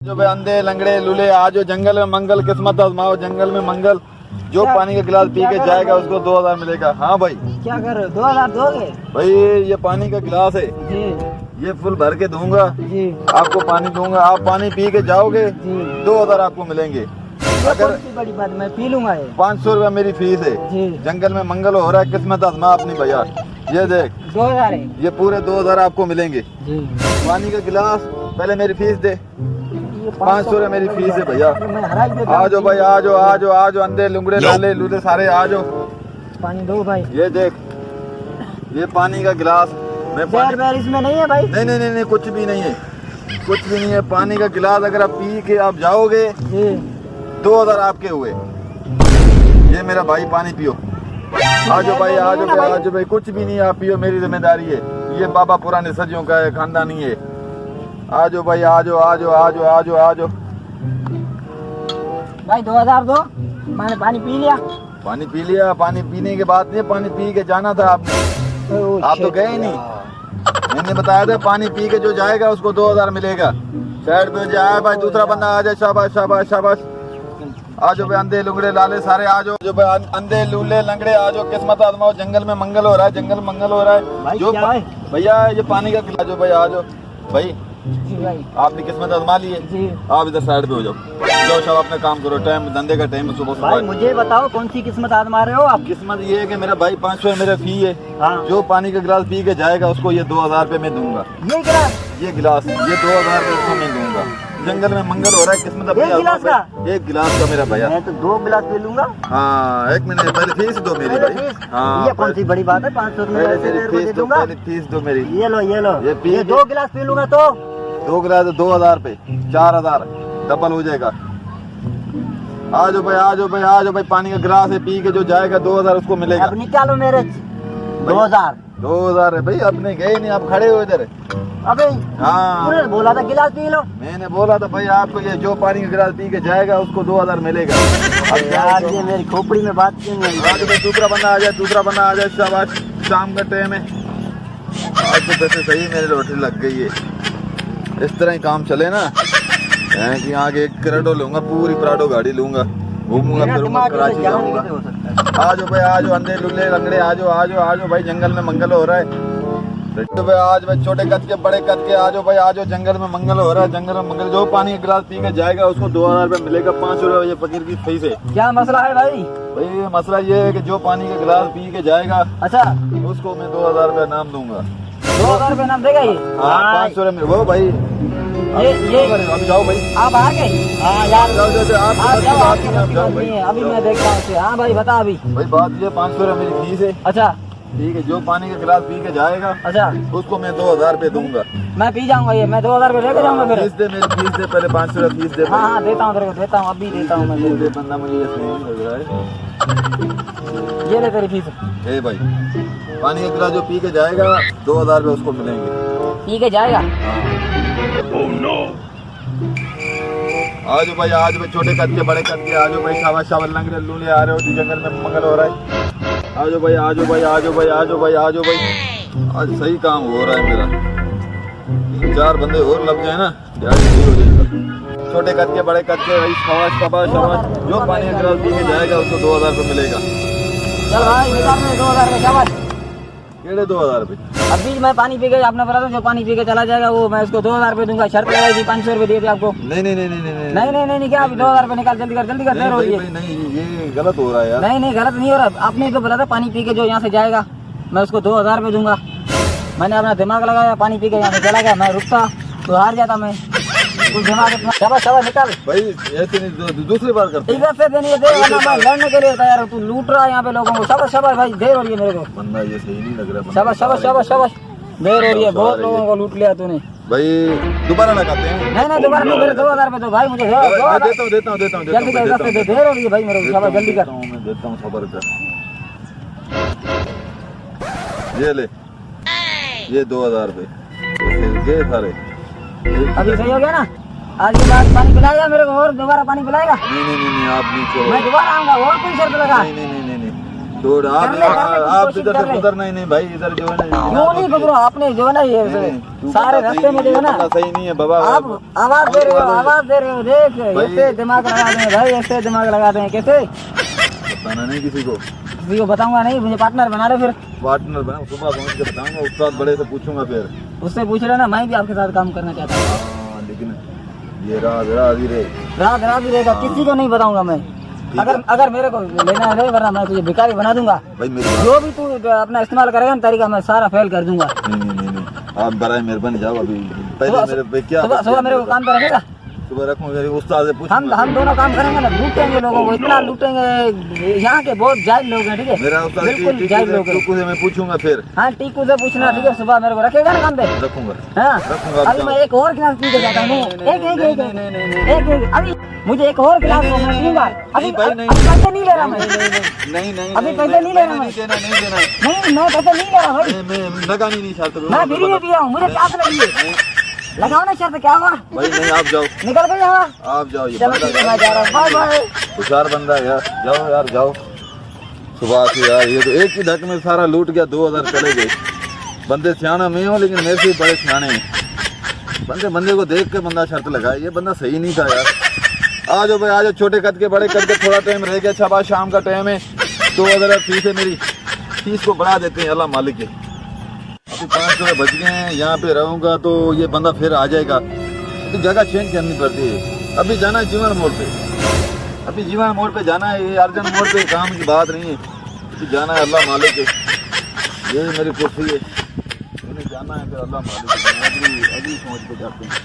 जो भाई अंधे लंगड़े लूले आज जंगल में मंगल किस्मत आजमाओ जंगल में मंगल। जो पानी का गिलास पी के जाएगा उसको 2000 मिलेगा। हाँ भाई क्या कर रहे हो? 2000 दोगे? भाई ये पानी का गिलास है जी ये फुल भर के दूंगा जी आपको पानी दूंगा। आप पानी पी के जाओगे जी 2000 आपको मिलेंगे। अगर कौन सी बड़ी बात, मैं पी लूंगा ये। 500 रुपया मेरी फीस है। जी जंगल में मंगल हो रहा है किस्मत आजमा अपनी भैया। ये देख 2000 है ये पूरे 2000 आपको मिलेंगे। जी। पानी का गिलास पहले मेरी फीस दे। 500 रुपया मेरी फीस है भैया। मैं हरा ही देता हूँ। आ जाओ भाई आ जाओ आ जाओ आ जाओ अंधे लुंगड़े लाले लूले सारे आ जाओ। पानी दो भाई। ये देख ये पानी का गिलास मैं जहर वहर इसमें नहीं है भाई? नहीं नहीं नहीं नहीं कुछ भी नहीं है कुछ भी नहीं है। पानी का गिलास अगर आप पी के आप जाओगे जी 2000 आपके हुए। ये मेरा भाई पानी पियो। आ जाओ भाई आ जाओ भाई आ जाओ भाई कुछ भी नहीं है आप पियो मेरी जिम्मेदारी है। ये बाबा पुराने सदियों का है खानदानी है। आ जाओ भाई आ जाओ आ जाओ आ जाओ आ जाओ आ जाओ। भाई 2000 दो, मैंने पानी पी लिया। पानी पी लिया। पानी पीने के बाद नहीं पानी पी के जाना था आपने। आप तो गए नहीं। मैंने बताया था पानी पी के जो जाएगा उसको 2000 मिलेगा। साइड पे जाए भाई दूसरा बंदा आ जाए। शाबाश शाबाश शाबाश। आ जाओ भाई अंधे लुंगड़े लाले सारे आ जाओ। जो भाई अंधे लूले लंगड़े आ जाओ किस्मत आजमाओ जंगल में मंगल हो रहा है जंगल में मंगल हो रहा है। जो भैया ये पानी का गिलास जो भाई आ जाओ भाई जी भाई आपने किस्मत आजमा ली है। जी आप इधर साइड पे हो जाओ जाओ सब अपना काम करो। टाइम धंधे का टाइम है सुबह भाई सुबह। मुझे बताओ कौन सी किस्मत आजमा रहे हो आप? किस्मत ये है कि मेरा भाई 500 मेरा फी है। हाँ जो पानी का गिलास पी के जाएगा उसको ये 2000 रुपये मैं दूंगा। ये गिलास ये गिलास ये 2000 रुपये उसको मैं दूंगा। जंगल में मंगल हो रहा है किस्मत अपनी एक गिलास आजमा पे। एक गिलास का मेरा भैया। मैं तो 2 गिलास पी लूंगा। हाँ 1 मिनट पहले फीस दो मेरी पहले भाई। फीस? हाँ ये कौन सी बड़ी बात है? 500 पहले रुपये मेरी फीस दे दो दूंगा। पहले फीस दो मेरी। ये लो ये पी ये के- 2 गिलास पी लूंगा तो 2 गिलास 2000 रुपये 4000 डबल हो जाएगा। आ जाओ भाई आ जाओ भाई आ जाओ भाई पानी का गिलास है पी के जो जाएगा 2000 उसको मिलेगा। अब निकालो मेरे 2000। 2000 है भाई अपने गए नहीं आप खड़े हो इधर। अबे हाँ तूने बोला था गिलास पी लो। मैंने बोला था भाई आपको ये जो पानी का गिलास पी के जाएगा उसको 2000 मिलेगा। अब यार ये मेरी खोपड़ी में बात क्यों नहीं आज भाई दूसरा बंदा आ जाए दूसरा बंदा आ जाए। शाबाश शाम का टाइम है। आज तो पैसे सही मेरे लॉटरी लग गई है। इस तरह ही काम चले ना है कि आगे एक करेडो लूंगा पूरी प्राडो गाड़ी लूंगा घूमूंगा फिरूंगा कराची जाऊंगा। आ जाओ भाई आ जाओ अंधे लुल्ले लंगड़े आ जाओ आ जाओ आ जाओ भाई जंगल में मंगल हो रहा है। तो भाई आज भाई छोटे कद के बड़े कद के आ जाओ भाई आ जाओ जंगल में मंगल हो रहा है जंगल में मंगल। जो पानी का गिलास पी के जाएगा उसको 2000 रुपये मिलेगा। 500 रुपये ये फकीर की फीस है। क्या मसला है भाई? भाई ये मसला ये है कि जो पानी का गिलास पी के जाएगा अच्छा उसको मैं 2000 रुपये नाम दूंगा। 2000 रुपये नाम देगा ये? हाँ 500 रुपये वो भाई ये अब जाओ भाई आप आ गए? हाँ यार जाओ जाओ जाओ, आप आप जाओ, बात आपकी नहीं आप जाओ बात नहीं भाई। है। अभी मैं देखता हूँ उसे। हाँ भाई बता अभी। भाई बात ये 500 रुपये मेरी फीस है। अच्छा ठीक है जो पानी का गिलास पी के जाएगा अच्छा उसको मैं 2000 रुपये दूंगा। मैं पी जाऊंगा ये। मैं 2000 रुपये लेके जाऊंगा फिर। फीस दे मेरी फीस दे पहले 500 रुपये फीस दे। हाँ हाँ देता हूँ तेरे को देता हूँ अभी देता हूँ मैं ये तेरे दे बंदा मुझे ये सही नहीं लग रहा है। को। ये ले तेरी फीस। ए भाई पानी का गिलास जो पी के जाएगा 2000 रुपये उसको मिलेंगे। ठीक है जाएगा। आज भाई आज भाई छोटे कद के बड़े कद के आ जाओ भाई शाबाश शाबाश लंगड़े लूले आ रहे हो जंगल में मंगल हो रहा है। आ जाओ भाई आ जाओ भाई आ जाओ भाई आ जाओ भाई आ जाओ भाई। आज सही काम हो रहा है मेरा। 3-4 बंदे और लग जाए ना यार सही हो जाएगा। छोटे कद के बड़े कद के भाई शाबाश शाबाश शाबाश। जो पानी का गिलास पी के जाएगा उसको 2000 रुपये मिलेगा। चल भाई निकाल मेरे 2000 रुपये। शाबाश। केड़े 2000 रुपये? अभी मैं पानी पी के आपने बोला था जो पानी पी के चला जाएगा वो मैं उसको 2000 रुपये दूंगा। शर्त लगाई थी 500 रुपये दिए थे आपको। नहीं नहीं नहीं नहीं नहीं नहीं नहीं नहीं क्या अभी 2000 रुपये निकाल जल्दी कर देर हो रही है। नहीं ये गलत हो रहा है यार। नहीं गलत नहीं हो रहा। आपने तो बोला था पानी पी के जो यहाँ से जाएगा मैं उसको 2000 रुपये दूंगा। मैंने अपना दिमाग लगाया पानी पी के यहाँ से चला गया। मैं रुकता तो हार जाता मैं। कुछ दिमाग अपना शाबाश शाबाश निकाल। भाई ऐसे नहीं दूसरी बार करते इधर से देनी है दे वरना मैं लड़ने के लिए तैयार हूँ। तू लूट रहा है यहाँ पे लोगों को। शाबाश शाबाश भाई देर हो रही है मेरे को। बंदा ये सही नहीं लग रहा। शाबाश शाबाश शाबाश शाबाश देर हो रही है। बहुत लोगों को लूट लिया तूने। भाई दोबारा लगाते हैं। नहीं दोबारा नहीं मेरे 2000 रुपये दो भाई मुझे देता हूँ देता हूँ देता हूँ जल्दी कर इधर से देर हो रही है भाई मेरे को। शाबाश जल्दी कर। मैं देता हूँ सबर कर। ये ले ये 2000 रुपये सारे। अभी सही हो गया ना? आज के बाद पानी पिलाएगा मेरे को और दोबारा पानी पिलाएगा? नहीं आप नहीं छोड़ो। मैं दोबारा आऊंगा और कोई शर्त लगा? नहीं छोड़ आप करने की आप कोशिश इधर कर से ले। गुजरना ही नहीं भाई, इधर जो है ना क्यों नहीं गुजरो, आपने जो है ना ये तू सारे बंदा रास्ते सही में नहीं जो है है, ना बंदा सही नहीं है बाबा। आप आवाज दे रहे हो, आवाज दे रहे हो, देख भाई। ऐसे दिमाग लगा देंगे भाई, ऐसे दिमाग लगा देंगे कैसे? बताना नहीं किसी को, किसी को बताऊंगा नहीं, मुझे पार्टनर बना रहे फिर। पार्टनर बना, सुबह पहुंच के बताऊंगा, उस्ताद बड़े से पूछूंगा फिर। उससे पूछ रहे ना, मैं भी आपके साथ काम करना चाहता हूँ। हाँ, लेकिन ये राज राज ही रे। रात रात ही रहेगा, किसी को नहीं बताऊंगा मैं। अगर मेरे को लेना है वरना मैं तुझे भिखारी बना दूंगा। भाई मेरी बात, जो भी तू अपना इस्तेमाल करेगा ना तरीका, मैं सारा फेल कर दूंगा। नहीं, आप बराए मेहरबानी जाओ अभी, पहले सुबह मेरे पे क्या सुबह मेरे को काम पे रखेगा। सुबह रखूंगा, उस्ताद से पूछूंगा। हम दोनों काम करेंगे ना, लूटेंगे लोगों को, इतना लूटेंगे। यहाँ के बहुत जाहिल लोग हैं, ठीक है, मेरा उस्ताद बिल्कुल जाहिल लोग हैं। टीकू से मैं पूछूंगा फिर। हाँ टीकू से पूछना, ठीक है, सुबह मेरे को रखेगा ना काम पे। रखूंगा। हाँ रखूंगा। अभी मैं एक और गिलास पी के जाता हूँ, एक अभी मुझे एक और गिलास मैं पीऊंगा। अभी भाई, नहीं। अभी पैसे नहीं ले रहा मैं, नहीं अभी पैसे नहीं ले रहा मैं। नहीं देना, नहीं देना। नहीं मैं पैसे नहीं ले रहा भाई, मैं लगानी नहीं चाहता मैं बीड़ी में पी रहा हूँ, मुझे प्यास लगी है। लगाओ ना शर्त, क्या हुआ? भाई नहीं, आप जाओ, निकल गए यहाँ। आप जाओ। ये चलो ठीक है, मैं जा रहा हूँ, बाय बाय। हुशार बंदा है यार, जाओ यार जाओ। सुबह से यार ये तो एक ही धक में सारा लूट गया, 2000 चले गए। बंदे सियाना मैं हूँ, लेकिन मेरे से बड़े सियाने हैं। बंदे को देख के बंदा शर्त लगाए, ये बंदा सही नहीं था यार। आ जाओ भाई, आ जाओ, छोटे कद के बड़े कद के, थोड़ा टाइम रह गया। शाबाश, शाम का टाइम है, 2000 फीस है मेरी, फीस को बढ़ा देते हैं, अल्लाह मालिक है। अभी 500 बच गए हैं, यहाँ पे रहूँगा तो ये बंदा फिर आ जाएगा। अभी जगह चेंज करनी पड़ती है। अभी जाना है जीवन मोड़ पे, अभी जीवन मोड़ पे जाना है, ये अर्जन मोड़ पे काम की बात नहीं है। अभी जाना है, अल्लाह मालिक है, ये मेरी कुर्सी है, उन्हें जाना है, फिर अल्लाह मालिक है। अगली सोच पे जाते हैं।